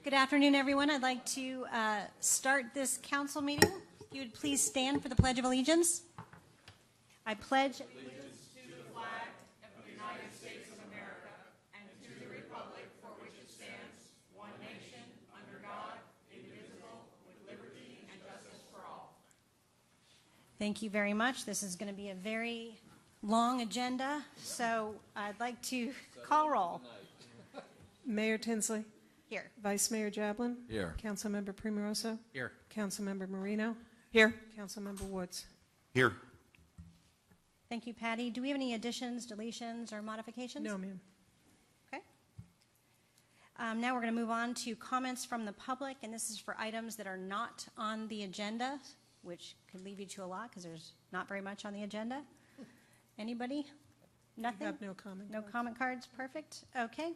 Good afternoon, everyone. I'd like to start this council meeting. If you would please stand for the Pledge of Allegiance. I pledge allegiance to the flag of the United States of America and to the republic for which it stands, one nation, under God, indivisible, with liberty and justice for all. Thank you very much. This is going to be a very long agenda, so I'd like to call roll. Mayor Tinsley. Here. Vice Mayor Jablin. Here. Councilmember Primoroso. Here. Councilmember Marino. Here. Councilmember Woods. Here. Thank you, Patty. Do we have any additions, deletions, or modifications? No, ma'am. Okay. Now we're going to move on to comments from the public, and this is for items that are not on the agenda, which could leave you to a lot because there's not very much on the agenda. Anybody? Nothing? We have no comment. No comment cards? Perfect. Okay.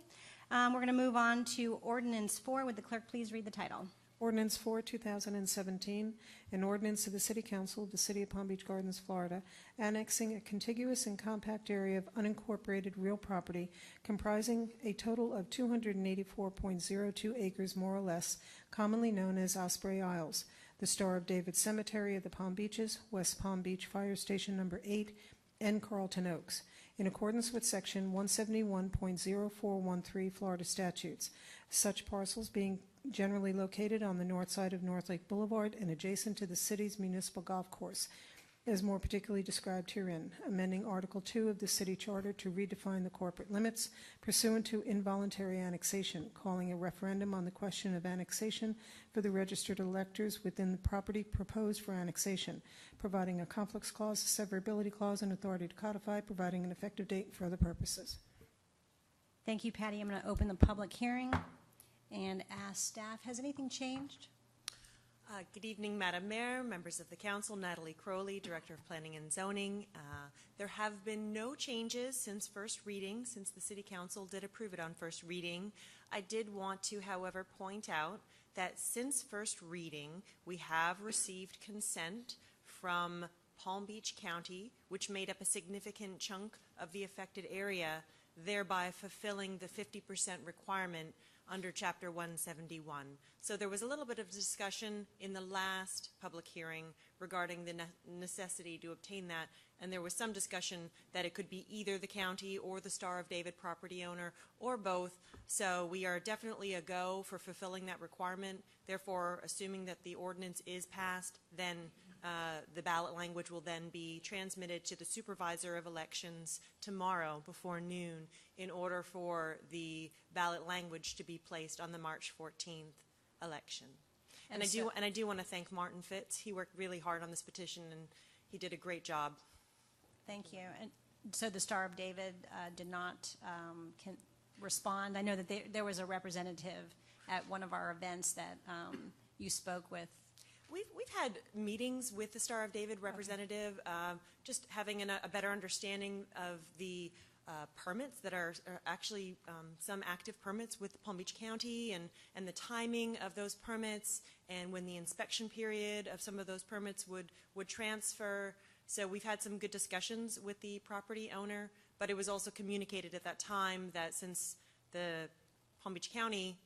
We're going to move on to Ordinance 4. Would the clerk please read the title? Ordinance 4, 2017, an ordinance of the City Council of the City of Palm Beach Gardens, Florida, annexing a contiguous and compact area of unincorporated real property comprising a total of 284.02 acres, more or less, commonly known as Osprey Isles, the Star of David Cemetery of the Palm Beaches, West Palm Beach Fire Station Number 8, and Carlton Oaks, in accordance with Section 171.0413 Florida statutes, such parcels being generally located on the north side of North Lake Boulevard and adjacent to the city's municipal golf course, as more particularly described herein, amending Article 2 of the City Charter to redefine the corporate limits pursuant to involuntary annexation, calling a referendum on the question of annexation for the registered electors within the property proposed for annexation, providing a conflicts clause, a severability clause, and authority to codify, providing an effective date for other purposes. Thank you, Patty. I'm going to open the public hearing and ask staff, has anything changed? Good evening, Madam Mayor, members of the council, Natalie Crowley, Director of Planning and Zoning. There have been no changes since first reading, since the City Council did approve it on first reading. I did want to, however, point out that since first reading, we have received consent from Palm Beach County, which made up a significant chunk of the affected area, thereby fulfilling the 50% requirement under Chapter 171. So there was a little bit of discussion in the last public hearing regarding the necessity to obtain that, and there was some discussion that it could be either the county or the Star of David property owner or both. So we are definitely a go for fulfilling that requirement. Therefore, assuming that the ordinance is passed, then the ballot language will then be transmitted to the supervisor of elections tomorrow before noon in order for the ballot language to be placed on the March 14th election. And I do want to thank Martin Fitz. He worked really hard on this petition and he did a great job. Thank you. And so the Star of David did not respond. I know that there was a representative at one of our events that you spoke with. We've had meetings with the Star of David representative, just having a better understanding of the permits that are actually some active permits with Palm Beach County and the timing of those permits and when the inspection period of some of those permits would transfer. So we've had some good discussions with the property owner, but it was also communicated at that time that since Palm Beach County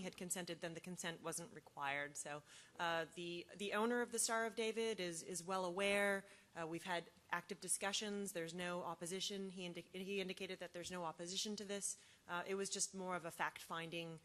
had consented, then the consent wasn't required. So the owner of the Star of David is well aware. We've had active discussions. There's no opposition. He indicated that there's no opposition to this. It was just more of a fact-finding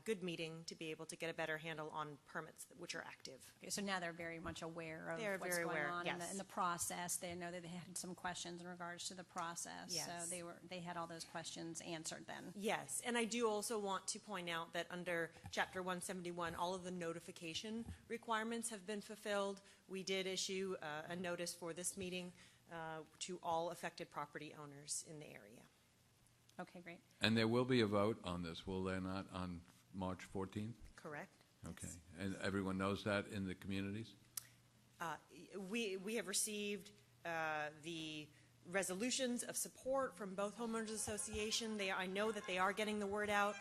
good meeting to be able to get a better handle on permits which are active. Okay, so now they're very much aware of what's very going aware, on yes. in the process. They know that they had some questions in regards to the process. Yes. So they had all those questions answered then. Yes, and I do also want to point out that under Chapter 171, all of the notification requirements have been fulfilled. We did issue a notice for this meeting to all affected property owners in the area. Okay, great. And there will be a vote on this, will there not, on March 14th? Correct. Okay. Yes. And everyone knows that in the communities? We have received the resolutions of support from both homeowners association. I know that they are getting the word out.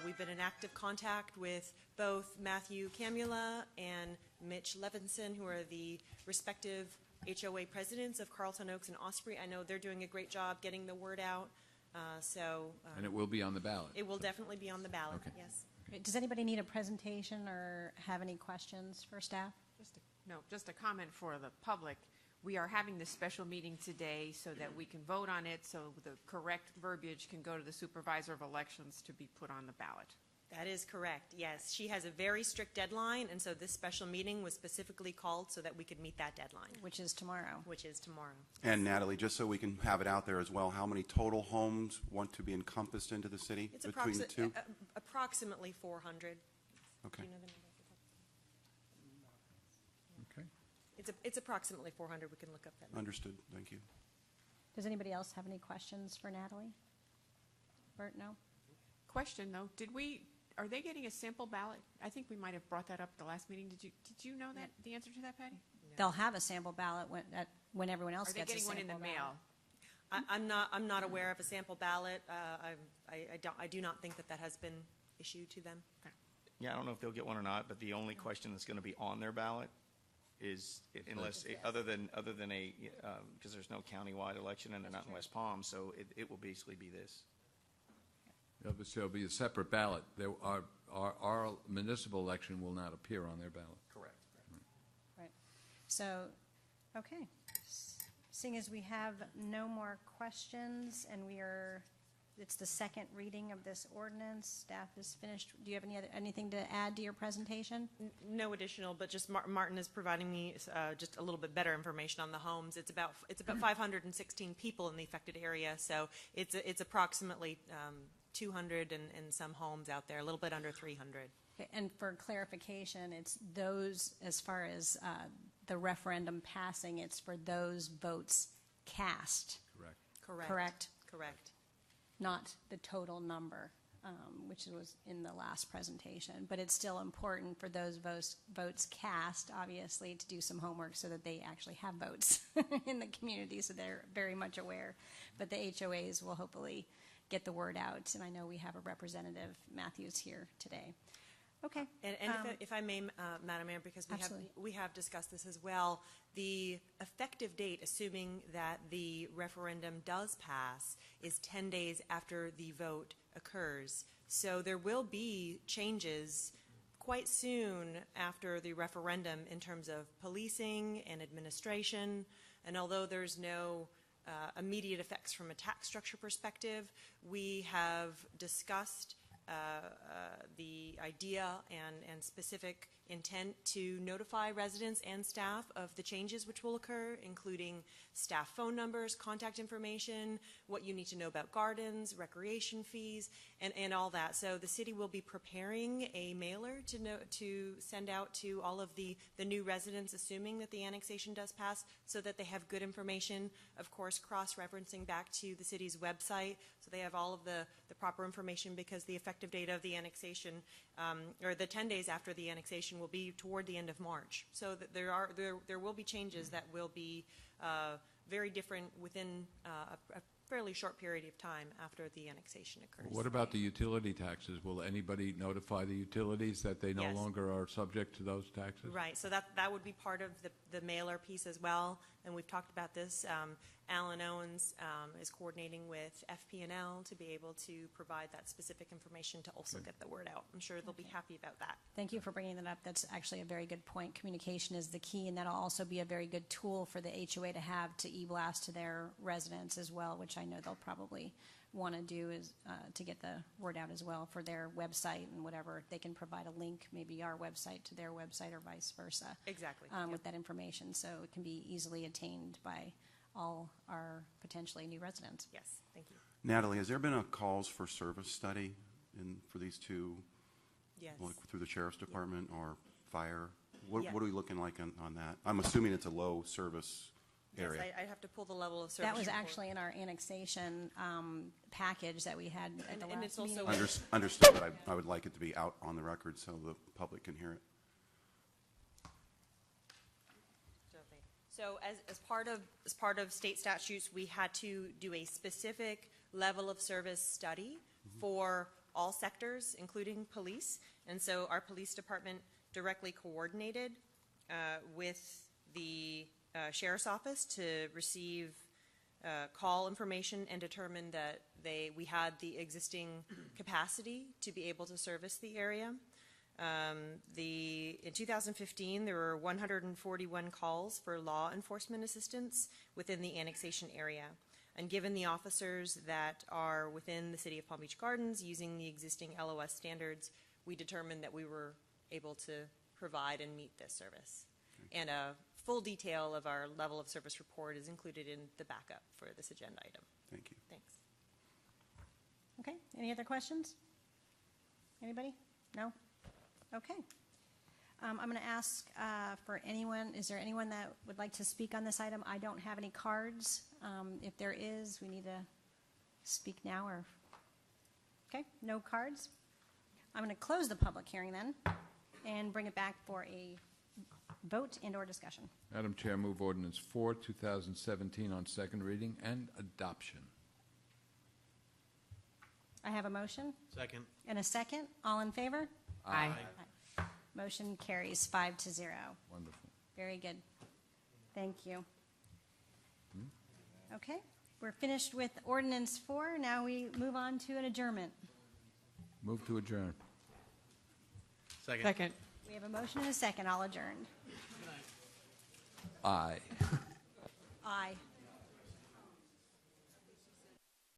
We've been in active contact with both Matthew Camula and Mitch Levinson, who are the respective HOA presidents of Carlton Oaks and Osprey. I know they're doing a great job getting the word out. And it will be on the ballot. it will definitely be on the ballot, Okay. yes. Does anybody need a presentation or have any questions for staff? Just a comment for the public. We are having this special meeting today so that we can vote on it, so the correct verbiage can go to the supervisor of elections to be put on the ballot. That is correct, yes. She has a very strict deadline, and so this special meeting was specifically called so that we could meet that deadline, Which is tomorrow. which is tomorrow. And Natalie, just so we can have it out there as well, how many total homes want to be encompassed into the city It's between the two? approximately 400. Okay. Do you know the number off the top? Okay. It's approximately 400. We can look up that number. Understood. Thank you. Does anybody else have any questions for Natalie? Bert, no? Question though, are they getting a sample ballot? I think we might have brought that up at the last meeting. Did you know that, the answer to that, Patty? They'll have a sample ballot when everyone else Are they gets a getting one sample in the ballot. mail? I'm not aware of a sample ballot. I do not think that has been issued to them. Yeah, I don't know if they'll get one or not, but the only question that's going to be on their ballot is, unless, other than a, because there's no countywide election and they're not in West Palm, so it will basically be this. Yeah, but so it'll be a separate ballot. Our municipal election will not appear on their ballot. Correct. Right. So, okay. Seeing as we have no more questions and it's the second reading of this ordinance, staff is finished. Do you have anything to add to your presentation? No additional, but just Martin is providing me just a little bit better information on the homes. It's about 516 people in the affected area, so it's approximately 200 and some homes out there, a little bit under 300. Okay, and for clarification, it's those, as far as the referendum passing, it's for those votes cast, Correct. Correct. not the total number, which was in the last presentation. But it's still important for those votes cast, obviously, to do some homework so that they actually have votes in the community, so they're very much aware. But the HOAs will hopefully get the word out, and I know we have a representative, Matthews, here today. Okay. And if I may, Madam Mayor, because Absolutely. we have discussed this as well, the effective date, assuming that the referendum does pass, is 10 days after the vote occurs. So there will be changes quite soon after the referendum in terms of policing and administration. And although there's no immediate effects from a tax structure perspective, we have discussed the idea and specific intent to notify residents and staff of the changes which will occur, including staff phone numbers, contact information, what you need to know about gardens, recreation fees, and all that. So the city will be preparing a mailer to send out to all of the new residents, assuming that the annexation does pass, so that they have good information, of course, cross-referencing back to the city's website, so they have all of the proper information, because the effective date of the annexation, or the 10 days after the annexation, will be toward the end of March. So that there will be changes that will be very different within a fairly short period of time after the annexation occurs. What about the utility taxes? Will anybody notify the utilities that they no Yes. longer are subject to those taxes? Right, so that would be part of the mailer piece as well, and we've talked about this. Alan Owens is coordinating with FP&L to be able to provide that specific information to also get the word out. I'm sure they'll be happy about that. Thank you for bringing that up. That's actually a very good point. Communication is the key, and that'll also be a very good tool for the HOA to have to e-blast to their residents as well, which I know they'll probably want to do is to get the word out as well for their website and whatever. They can provide a link, maybe our website to their website or vice versa. Exactly. With that information, so it can be easily attained by all our potentially new residents. Yes, thank you. Natalie, has there been a calls for service study for these two, Yes. like through the sheriff's department or fire? What Yeah. are we looking like on that? I'm assuming it's a low service area. Yes, I have to pull the level of service That was report. actually in our annexation package that we had at the And it's last meeting. also- Understood, but I would like it to be out on the record so the public can hear it. So as part of state statutes, we had to do a specific level of service study for all sectors, including police. And so our police department directly coordinated with the sheriff's office to receive call information and determine that we had the existing capacity to be able to service the area. In 2015, there were 141 calls for law enforcement assistance within the annexation area. And given the officers that are within the City of Palm Beach Gardens using the existing LOS standards, we determined that we were able to provide and meet this service. And a full detail of our level of service report is included in the backup for this agenda item. Thank you. Thanks. Okay, any other questions? Anybody? No? Okay. I'm going to ask for anyone, is there anyone that would like to speak on this item? I don't have any cards. If there is, we need to speak now or, okay, no cards. I'm going to close the public hearing then and bring it back for a vote and/or discussion. Madam Chair, move ordinance 4, 2017 on second reading and adoption. I have a motion Second. and a second. All in favor? Aye. Motion carries 5-0. Wonderful. Very good. Thank you. Okay, we're finished with ordinance 4. Now we move on to an adjournment. Move to adjourn. Second. Second. We have a motion and a second. All adjourned. Aye. Aye.